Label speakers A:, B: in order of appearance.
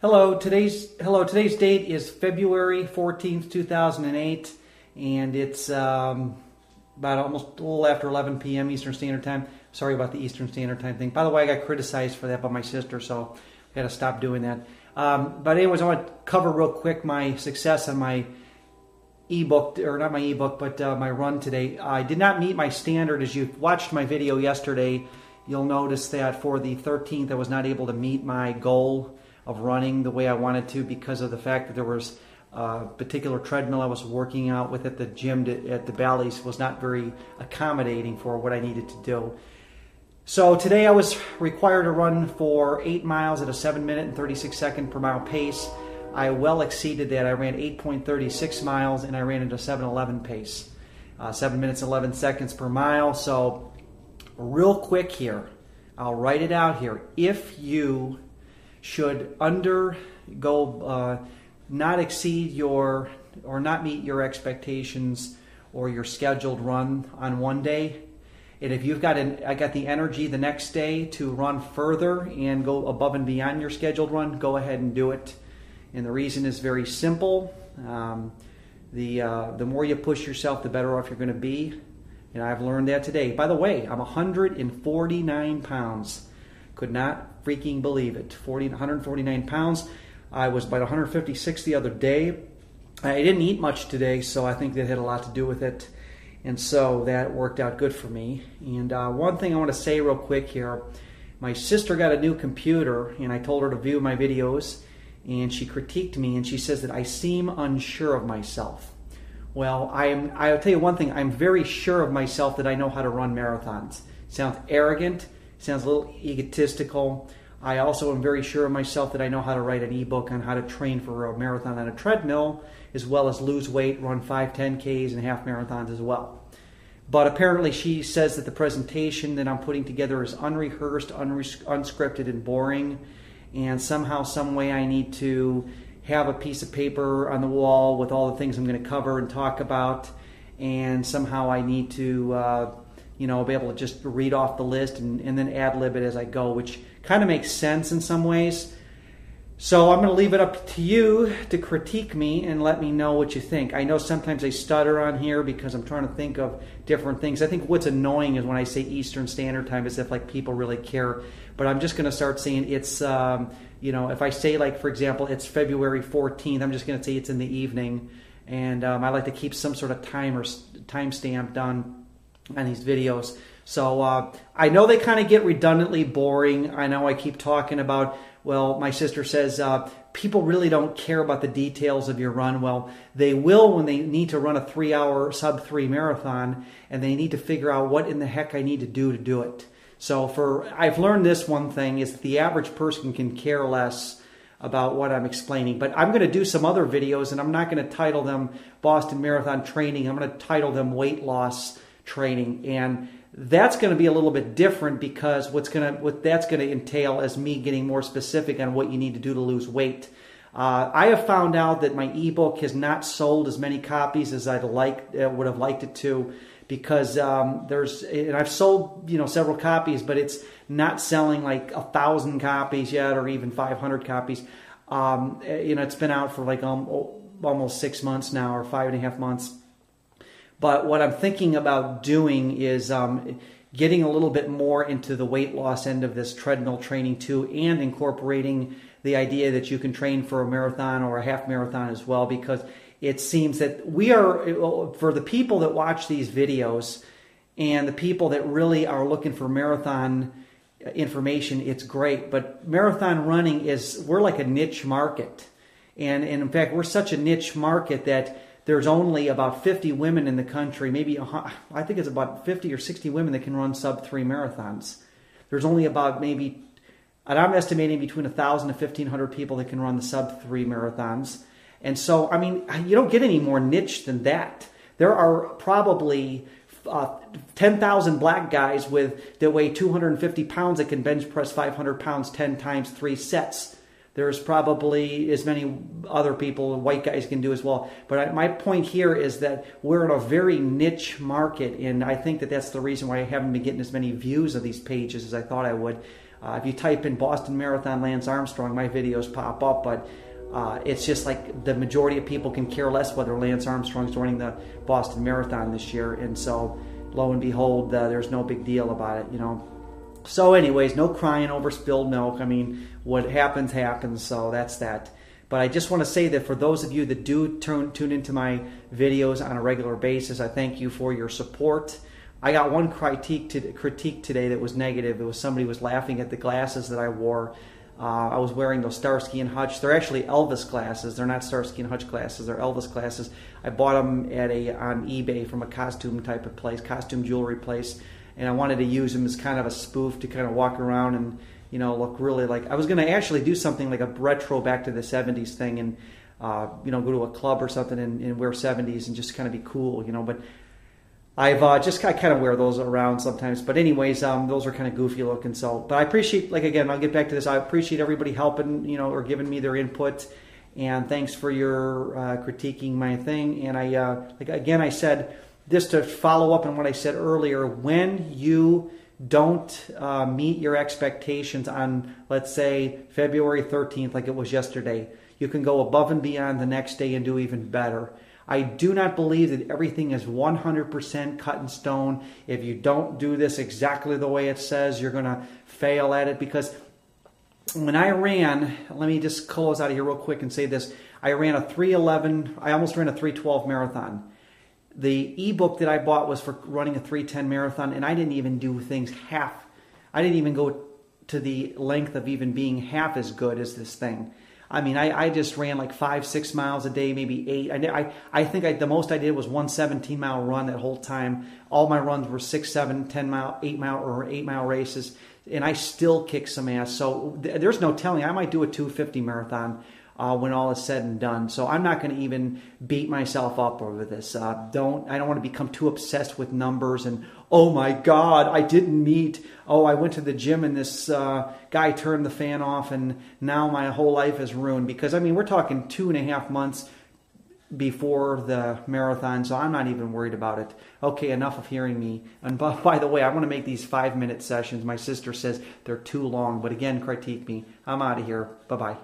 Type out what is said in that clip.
A: Today's date is February 14th, 2008, and it's about almost a little after 11 p.m. Eastern Standard Time. Sorry about the Eastern Standard Time thing. By the way, I got criticized for that by my sister, so I got to stop doing that. But anyways, I want to cover real quick my success on my ebook, or not my ebook, but my run today. I did not meet my standard. As you watched my video yesterday, you'll notice that for the 13th, I was not able to meet my goal of running the way I wanted to because of the fact that there was a particular treadmill I was working out with at the gym at the Bally's was not very accommodating for what I needed to do. So today I was required to run for 8 miles at a 7-minute and 36-second per mile pace. I well exceeded that. I ran 8.36 miles and I ran at a 7:11 pace. 7 minutes 11 seconds per mile. So real quick here, I'll write it out here. If you should not exceed your, or not meet your expectations or your scheduled run on one day, and if you've got I got the energy the next day to run further and go above and beyond your scheduled run, go ahead and do it. And the reason is very simple. The more you push yourself, the better off you're going to be. And I've learned that today. By the way, I'm 149 pounds. Could not freaking believe it. 149 pounds. I was about 156 the other day. I didn't eat much today, so I think that had a lot to do with it. And so that worked out good for me. And one thing I want to say real quick here. My sister got a new computer, and I told her to view my videos. And she critiqued me, and she says that I seem unsure of myself. Well, I'll tell you one thing. I'm very sure of myself that I know how to run marathons. Sounds arrogant. Sounds a little egotistical. I also am very sure of myself that I know how to write an ebook on how to train for a marathon on a treadmill, as well as lose weight, run 5 10Ks, and half marathons as well. But apparently she says that the presentation that I'm putting together is unrehearsed, unscripted, and boring. And somehow, some way, I need to have a piece of paper on the wall with all the things I'm going to cover and talk about. And somehow I need to be able to just read off the list and then ad-lib it as I go, which kind of makes sense in some ways. So I'm going to leave it up to you to critique me and let me know what you think. I know sometimes I stutter on here because I'm trying to think of different things. I think what's annoying is when I say Eastern Standard Time as if like people really care. But I'm just going to start saying it's, if I say like, for example, it's February 14th, I'm just going to say it's in the evening. And I like to keep some sort of timestamp done on these videos. So I know they kind of get redundantly boring. I know I keep talking about, well, my sister says people really don't care about the details of your run. Well, they will when they need to run a 3-hour sub-3 marathon, and they need to figure out what in the heck I need to do it. So I've learned this one thing is that the average person can care less about what I'm explaining. But I'm going to do some other videos, and I'm not going to title them Boston Marathon Training. I'm going to title them Weight Loss Training. And that's going to be a little bit different because what that's going to entail is me getting more specific on what you need to do to lose weight. I have found out that my ebook has not sold as many copies as would have liked it to, because and I've sold several copies, but it's not selling like 1,000 copies yet, or even 500 copies. It's been out for like almost 6 months now, or 5.5 months. But what I'm thinking about doing is getting a little bit more into the weight loss end of this treadmill training too, and incorporating the idea that you can train for a marathon or a half marathon as well, because it seems that we are, for the people that watch these videos and the people that really are looking for marathon information, it's great. But marathon running we're like a niche market. And in fact, we're such a niche market that there's only about 50 women in the country, I think it's about 50 or 60 women that can run sub-3 marathons. There's only about and I'm estimating between 1,000 to 1,500 people that can run the sub-3 marathons. And so, you don't get any more niche than that. There are probably 10,000 black guys that weigh 250 pounds that can bench press 500 pounds 10 times 3 sets. There's probably as many other people, white guys, can do as well. But my point here is that we're in a very niche market, and I think that that's the reason why I haven't been getting as many views of these pages as I thought I would. If you type in Boston Marathon Lance Armstrong, my videos pop up, but it's just like the majority of people can care less whether Lance Armstrong's running the Boston Marathon this year, and so lo and behold, there's no big deal about it, So anyways, no crying over spilled milk. I mean, what happens, happens, so that's that. But I just want to say that for those of you that do tune into my videos on a regular basis, I thank you for your support. I got one critique today that was negative. It was somebody was laughing at the glasses that I wore. I was wearing those Starsky and Hutch. They're actually Elvis glasses. They're not Starsky and Hutch glasses. They're Elvis glasses. I bought them on eBay from a costume type of place, costume jewelry place, and I wanted to use them as kind of a spoof to kind of walk around and look really like I was going to actually do something like a retro back to the 70s thing and go to a club or something and wear 70s and just kind of be cool, But I kind of wear those around sometimes. But anyways, those are kind of goofy looking. So, but I appreciate, again, I'll get back to this. I appreciate everybody helping, or giving me their input. And thanks for your critiquing my thing. And I said, just to follow up on what I said earlier, when you don't meet your expectations on, let's say, February 13th, like it was yesterday, you can go above and beyond the next day and do even better. I do not believe that everything is 100% cut in stone. If you don't do this exactly the way it says, you're going to fail at it. Because when I ran, let me just close out of here real quick and say this. I ran a 3:11, I almost ran a 3:12 marathon. The ebook that I bought was for running a 3:10 marathon, and I didn't even do things half. I didn't even go to the length of even being half as good as this thing. I mean, I just ran like 5-6 miles a day, maybe 8. I think the most I did was one 17-mile run that whole time. All my runs were 6, 7, 10-mile, 8-mile races, and I still kick some ass. So there's no telling. I might do a 2:50 marathon when all is said and done. So I'm not going to even beat myself up over this. I don't want to become too obsessed with numbers and, oh my God, I didn't meet. Oh, I went to the gym and this guy turned the fan off and now my whole life is ruined. Because, I mean, we're talking 2.5 months before the marathon, so I'm not even worried about it. Okay, enough of hearing me. And by the way, I want to make these 5-minute sessions. My sister says they're too long. But again, critique me. I'm out of here. Bye-bye.